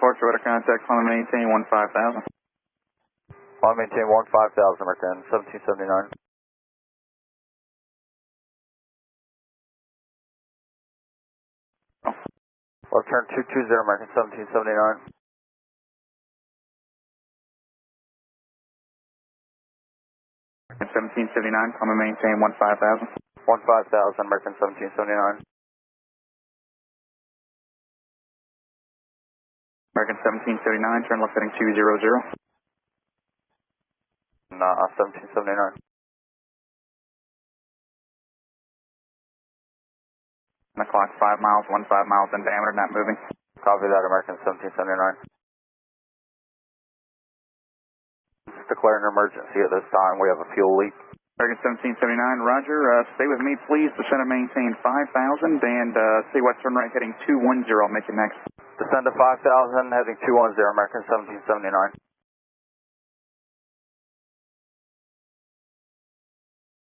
departure order contact, climb and maintain 15,000. Climb maintain 15,000, American 1779. Left turn 220, American 1779. American 1779, climb and maintain 15,000. 15,000, American 1779. American 1779, turn left heading 200. 1779. On the clock, 5 miles, 15 miles in diameter, not moving. Copy that, American 1779. Just declaring an emergency at this time. We have a fuel leak. American 1779, roger. Stay with me, please. Descend and maintain 5,000 and stay west turn right heading 210. I'll make it next. Descend to 5,000, heading 210, American 1779.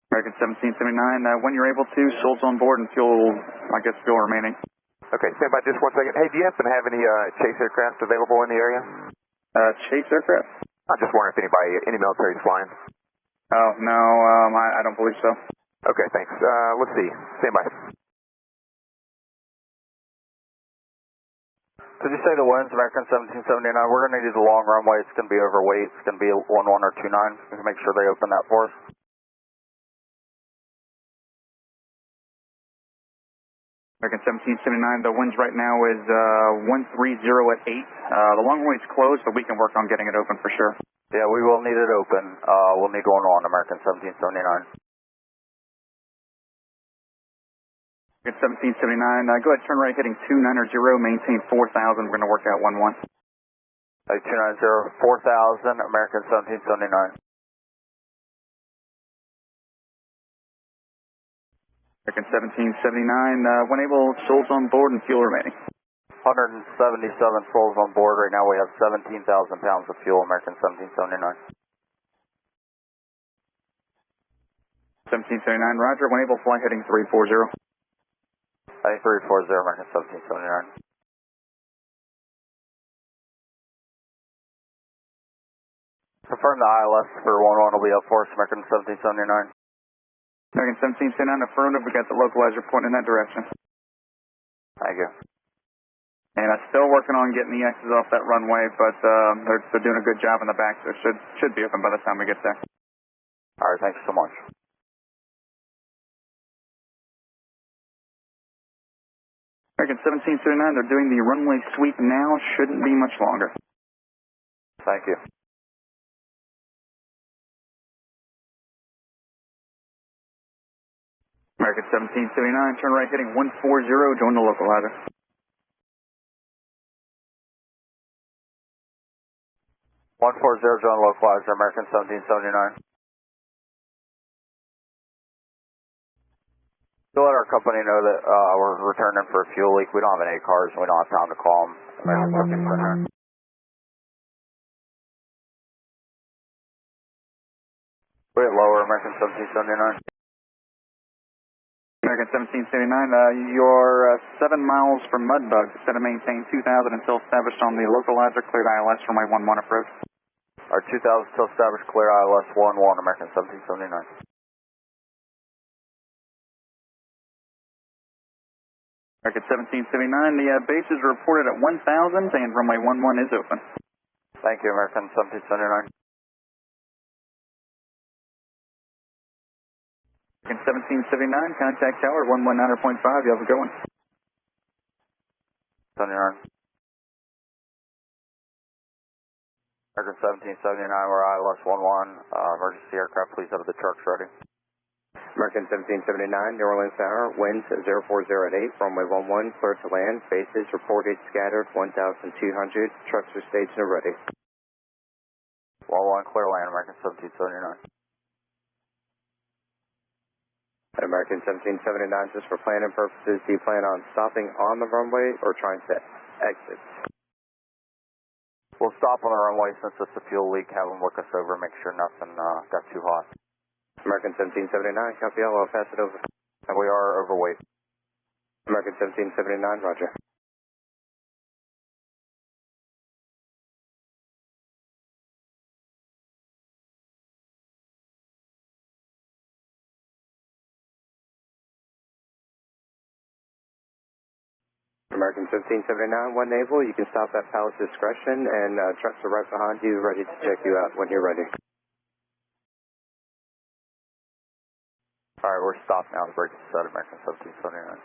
American 1779, when you're able to, souls on board and fuel, I guess fuel remaining. Okay, stand by just 1 second. Hey, do you happen to have any chase aircraft available in the area? Chase aircraft? I'm just wondering if any military's flying. Oh, no, I don't believe so. Okay, thanks. Let's see. Stand by. Did you say the winds, American 1779? We're going to need the long runway. It's going to be overweight. It's going to be 11 or 29. We can make sure they open that for us. American 1779, the winds right now is 130 at 8. The long runway's closed, but we can work on getting it open for sure. Yeah, we will need it open. We'll need one on American 1779. American 1779, go ahead, turn right heading 290, maintain 4,000. We're going to work out 11. 290, 4,000, American 1779. American 1779, when able, souls on board and fuel remaining. 177 souls on board. Right now we have 17,000 pounds of fuel, American 1779. 1779, roger. When able, fly heading 340. 340, American 1779. Confirm the ILS for 11 will be up for us, American 1779. American 1779, affirmative. We got the localizer pointing in that direction. Thank you. And I'm still working on getting the X's off that runway, but they're doing a good job in the back, so it should be open by the time we get there. All right, thanks so much. American 1779, they're doing the runway sweep now. Shouldn't be much longer. Thank you. American 1779, turn right heading 140, join the localizer. Join localizer, American 1779. To let our company know that we're returning for a fuel leak. We don't have any cars and we don't have time to call them. American 1779. Way lower, American 1779. American 1779, you're 7 miles from Mudbug. Set to maintain 2,000 until established on the localizer. Cleared ILS runway 11 approach. Our 2,000 still established, clear ILS 11, American 1779. American 1779, the base is reported at 1,000 and runway 11 is open. Thank you, American 1779. American 1779, contact tower 119.5. You have a good one. 79. American 1779, we're ILS 11. Emergency aircraft, please have the trucks ready. American 1779, New Orleans Tower, winds 040 at 8, runway 11, clear to land, bases reported scattered 1,200, trucks are staged and ready. 11, clear land, American 1779. American 1779, just for planning purposes, do you plan on stopping on the runway or trying to exit? We'll stop on the runway since it's a fuel leak, have them look us over, make sure nothing got too hot. American 1779, copy all, I'll pass it over. And we are overweight. American 1779, roger. American 1779, One Naval. You can stop at Palace Discretion, and trucks are right behind you, ready to check you out when you're ready. Alright, we're stopped now. The break is set, American 1779.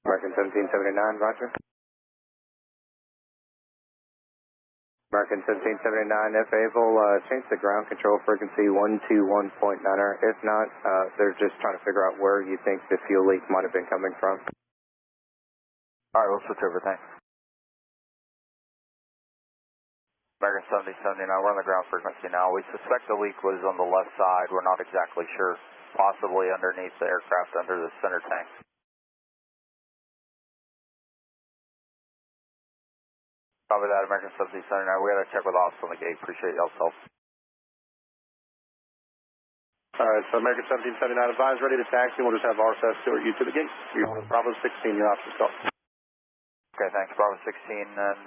American 1779, roger. American 1779, if able, change the ground control frequency 121.9er. If not, they're just trying to figure out where you think the fuel leak might have been coming from. Alright, we'll switch over, thanks. American 1779, we're on the ground frequency now. We suspect the leak was on the left side. We're not exactly sure. Possibly underneath the aircraft under the center tank. Copy that, American 1779. We got to check with the office on the gate. Appreciate y'all's help. Alright, so American 1779 advised, ready to taxi. We'll just have RSS escort you to the gate. You're on Bravo 16, your options call. Okay, thanks. Bravo 16, and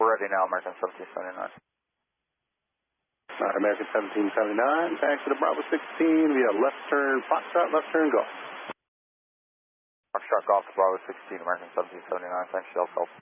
we're ready now, American 1779. Alright, American 1779, taxi to Bravo 16 via left turn, Foxtrot, left turn, go. Foxtrot Golf to Bravo 16, American 1779. Thanks for y'all's help.